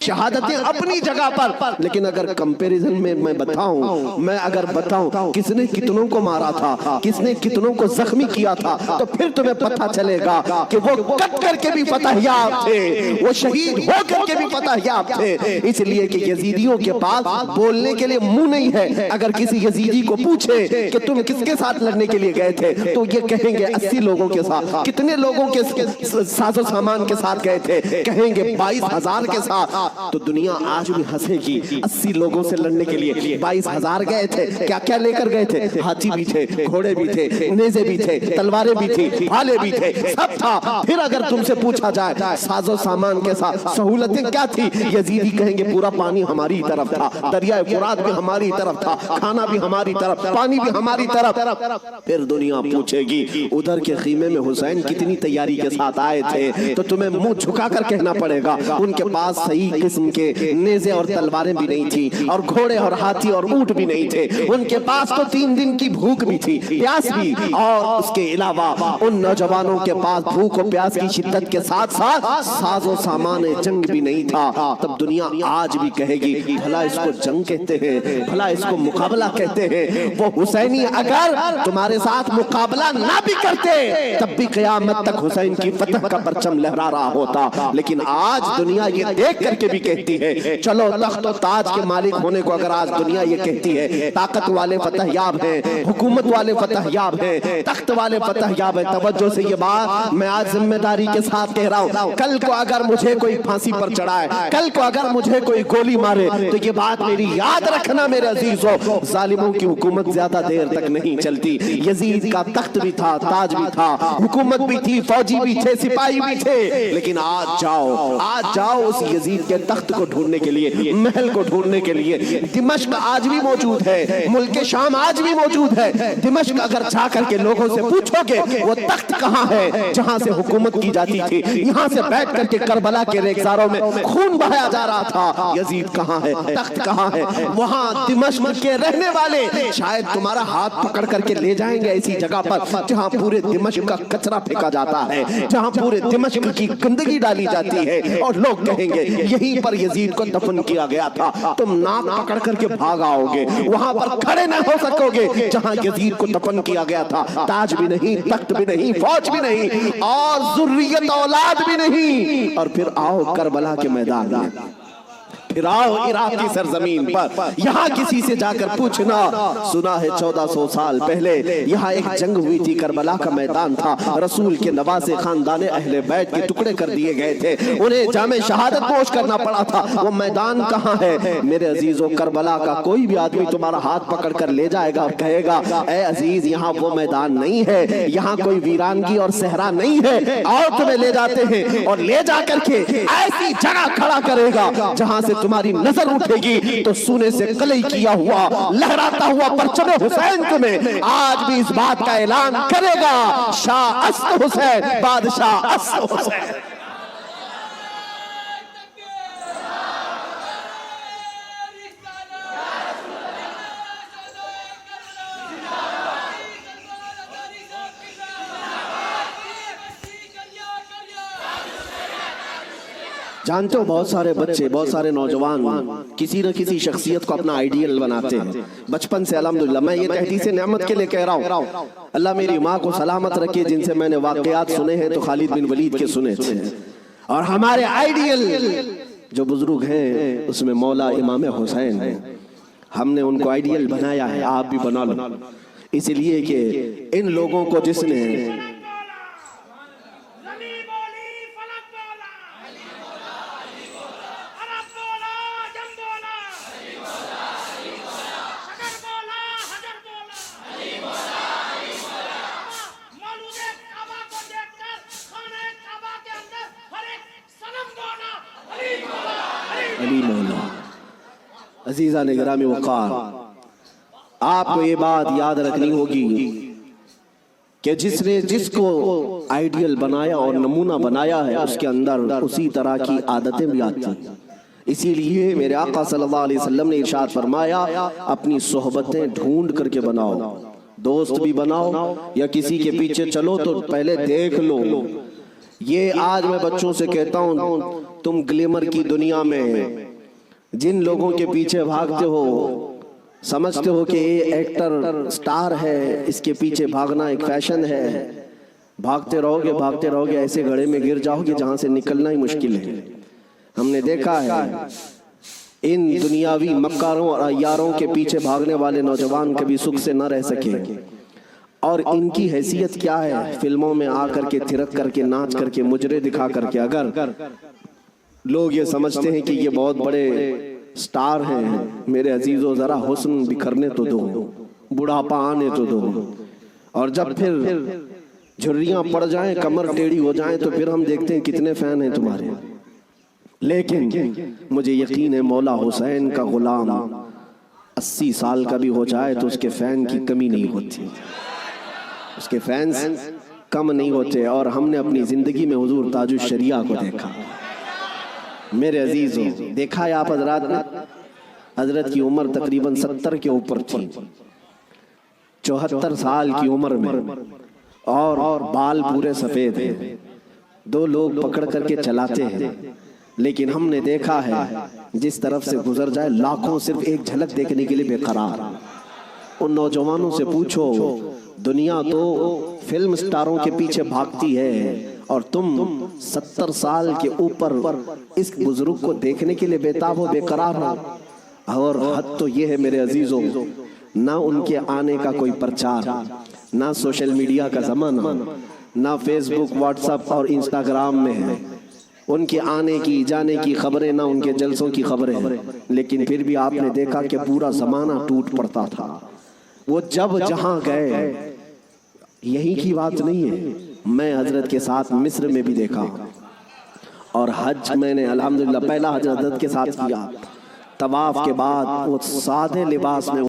شہادتیں اپنی جگہ پر، لیکن اگر کمپیریزن میں بتاؤں کس نے کتنوں کو مارا تھا، کس نے کتنوں کو زخمی کیا تھا، تو پھر تمہیں پتہ چلے گا کہ وہ کٹ کر کے بھی فتح یاب تھے، وہ شہید ہو کر کے بھی فتح یاب تھے۔ اس لیے کہ یزیدیوں کے پاس بولنے کے لیے منہ نہیں ہے۔ اگر کسی یزیدی کو پوچھے کہ تم کس کے ساتھ لڑنے کے لیے گئے تھے، تو یہ کہیں گے 80 لوگوں کے ساتھ۔ کتنے لوگوں کے ساز و سامان کے ساتھ گئے تھے؟ کہیں گے 22,000 کے ساتھ۔ تو دنیا آج بھی ہنسے گی 80 لوگوں سے لڑنے کے لیے 22,000 گئے تھے، کیا کیا لے کر گئے تھے؟ ہاتھی بھی تھے، گھوڑے بھی تھے، نیزے بھی تھے، تلواریں بھی تھی، بھالے بھی تھے، سب تھا۔ پھر اگر تم سے پوچھا جائے ساز و سامان کے ساتھ سہولتیں کیا تھی، یزیدی کہیں گے پورا پانی ہماری طرف تھا، دریائے فرات بھی ہماری طرف تھا، کھانا بھی ہماری طرف، پانی بھی ہماری طرف۔ پھر دنیا پوچھے گی ادھر کے خیمے میں حسین کتنی تیاری کے ساتھ آئے تھے، تو تمہیں منہ جھکا کر کہنا پڑے گا ان کے پاس صحیح قسم کے نیزے اور تلواریں بھی نہیں تھی، اور گھوڑے اور ہاتھی اور اونٹ بھی نہیں تھے۔ ان کے پاس تو 3 دن کی بھوک بھی تھی، پیاس بھی، اور اس کے علاوہ ان نوجوانوں کے پاس بھوک و پیاس کی شدت کے ساتھ ساتھ ساز و سامان جنگ بھی نہیں تھا۔ تب دنیا آج بھی کہے گی بھلا اس کو جنگ کہتے ہیں، بھلا اس کو مقابلہ کہتے ہیں۔ وہ حسینی اگر تمہارے ساتھ مقابلہ نہ بھی کرتے تب بھی قیامت تک حسین کی فتح کا پرچم لہرا رہا ہوتا۔ لیکن آج دنیا یہ دیکھ کر کے بھی کہتی ہے، چلو تخت و تاج کے مالک ہونے کو اگر آج دنیا یہ کہتی ہے، طاقت والے فتح یاب ہیں، حکومت والے فتح یاب ہیں، تخت والے فتح یاب ہیں۔ توجہ سے یہ بات میں آج ذمہ داری کے ساتھ کہہ رہا ہوں، کل کو اگر مجھے کوئی پھانسی پر چڑھائے، کل کو اگر مجھے کوئی گولی مارے، تو یہ بات میری یاد رکھنا میرے عزیزو، ظالموں کی حکومت زیادہ دیر تک نہیں چلتی۔ یزید کا تخت بھی تھا، تاج بھی تھا، حکومت بھی تھی، فوجی بھی تھے، سپاہی بھی تھے، لیکن آج جاؤ اس یزید کے تخت کو ڈھونڈنے کے لیے، محل کو ڈھونڈنے کے لیے۔ دمشق آج بھی موجود ہے، ملک شام آج بھی موجود ہے۔ دمشق اگر جا کر کے لوگوں سے پوچھو گے وہ تخت کہاں ہے جہاں سے حکومت کی جاتی تھی، یہاں سے بیٹھ کر کے کربلا کے ریگزاروں میں خون بہایا جا رہا تھا، یزید کہاں ہے، تخت کہاں ہے؟ وہاں دمشق کے رہنے والے شاید تمہارا ہاتھ پکڑ کر کے لے جائیں گے ایسی جگہ پر جہاں پورے دمشق کا کچرا پھینکا جاتا ہے، جہاں پورے دمشق کی گندگی ڈالی جاتی ہے، اور لوگ کہیں گے یہیں پر یزید کو دفن کیا گیا تھا۔ تم ناک پکڑ کر کے بھاگ آؤ گے، وہاں پر کھڑے نہ ہو سکو گے جہاں یزید کو دفن کیا گیا تھا۔ تاج بھی نہیں، تخت بھی نہیں، فوج بھی نہیں، اور ذریت اولاد بھی نہیں۔ اور پھر آؤ کربلا کے میدان میں، پھر آؤ عراق کی سرزمین پر، یہاں کسی سے جا کر پوچھنا، سنا ہے 1400 سال پہلے یہاں ایک جنگ ہوئی تھی، کربلا کا میدان تھا، رسول کے نواسے خاندان اہل بیت کے ٹکڑے کر دیے گئے تھے، انہیں جام شہادت نوش کرنا پڑا تھا۔ وہ میدان کہاں ہے؟ میرے عزیزو، کربلا کا کوئی بھی آدمی تمہارا ہاتھ پکڑ کر لے جائے گا اور کہے گا اے عزیز یہاں وہ میدان نہیں ہے، یہاں کوئی ویرانگی اور صحرا نہیں ہے، آؤ تمہیں لے جاتے ہیں، اور لے جا کر کے ایسی جگہ کھڑا کرے گا جہاں سے تمہاری نظر اٹھے گی تو سونے سے قلعی کیا ہوا لہراتا ہوا پرچم حسین تمہیں آج بھی اس بات کا اعلان کرے گا، شاہ است حسین، بادشاہ است حسین۔ جانتے ہو بہت سارے بچے، بہت سارے نوجوان کسی نہ کسی شخصیت کو اپنا آئیڈیل بناتے ہیں بچپن سے۔ الحمدللہ میں یہ تحدیث نعمت کے لئے کہہ رہا ہوں، اللہ میری ماں کو سلامت رکھے جن سے میں نے واقعات سنے ہیں تو خالد بن ولید کے سنے تھے، اور ہمارے آئیڈیل جو بزرگ ہیں اس میں مولا امام حسین ہیں، ہم نے ان کو آئیڈیل بنایا ہے، آپ بھی بنا لو، اس لیے کہ ان لوگوں کو جس نے علی مولا۔ عزیزان گرامی وقار، آپ کو یہ بات یاد رکھنی ہوگی کہ جس نے جس کو آئیڈیل بنایا اور نمونہ بنایا ہے اس کے اندر اسی طرح کی عادتیں بھی آتی ہیں۔ اسی لیے میرے آقا صلی اللہ علیہ وسلم نے ارشاد فرمایا اپنی صحبتیں ڈھونڈ کر کے بناؤ، دوست بھی بناؤ یا کسی کے پیچھے چلو تو پہلے دیکھ لو یہ آج میں بچوں سے کہتا ہوں، تم گلیمر کی دنیا میں جن لوگوں کے پیچھے بھاگتے ہو، سمجھتے ہو کہ یہ ایکٹر سٹار ہے، اس کے پیچھے بھاگنا ایک فیشن ہے، بھاگتے رہو گے ایسے گڑھے میں گر جاؤ گے جہاں سے نکلنا ہی مشکل ہے۔ ہم نے دیکھا ہے ان دنیاوی مکاروں اور عیاروں کے پیچھے بھاگنے والے نوجوان کبھی سکھ سے نہ رہ سکے، اور ان کی حیثیت کیا ہے؟ فلموں میں آ کر کے تھرک کر کے ناچ کر کے مجرے دکھا کر کے اگر لوگ یہ سمجھتے ہیں کہ یہ بہت بڑے سٹار ہیں، میرے عزیزو ذرا حسن بکھرنے تو دو، بڑھاپا آنے تو دو، اور جب پھر جھریاں پڑ جائیں، کمر ٹیڑھی ہو جائیں، تو پھر ہم دیکھتے ہیں کتنے فین ہیں تمہارے۔ لیکن مجھے یقین ہے مولا حسین کا غلام 80 سال کا بھی ہو جائے تو اس کے فین کی کمی نہیں ہوتی، اس کے فینز کم نہیں ہوتے۔ اور ہم نے اپنی زندگی میں حضور تاج الشریعہ کو دیکھا، میرے عزیزوں، دیکھا ہے آپ حضرات نے، حضرت کی عمر تقریباً 70 کے اوپر تھی، 74 سال کی عمر میں، اور بال پورے سفید ہیں، 2 لوگ پکڑ کر کے چلاتے ہیں، لیکن ہم نے دیکھا ہے جس طرف سے گزر جائے لاکھوں صرف ایک جھلک دیکھنے کے لیے بے قرار۔ ان نوجوانوں سے پوچھو، دنیا تو فلم سٹاروں کے پیچھے بھاگتی ہے اور تم 70 سال کے اوپر اس بزرگ کو دیکھنے کے لیے بےتاب ہو، بے قرار ہو۔ اور حد تو یہ ہے میرے عزیزوں، نہ ان کے آنے کا کوئی پرچار، نہ سوشل میڈیا کا زمانہ، نہ فیس بک، واٹس ایپ اور انسٹاگرام میں ہے ان کے آنے کی جانے کی خبریں، نہ ان کے جلسوں کی خبریں، لیکن پھر بھی آپ نے دیکھا کہ پورا زمانہ ٹوٹ پڑتا تھا۔ وہ جب جہاں گئے، یہی کی بات نہیں ہے، میں حضرت کے ساتھ مصر میں بھی دیکھا، اور حج میں نے الحمدللہ پہلا حج حضرت کے ساتھ کیا۔ طواف کے بعد وہ سادے لباس میں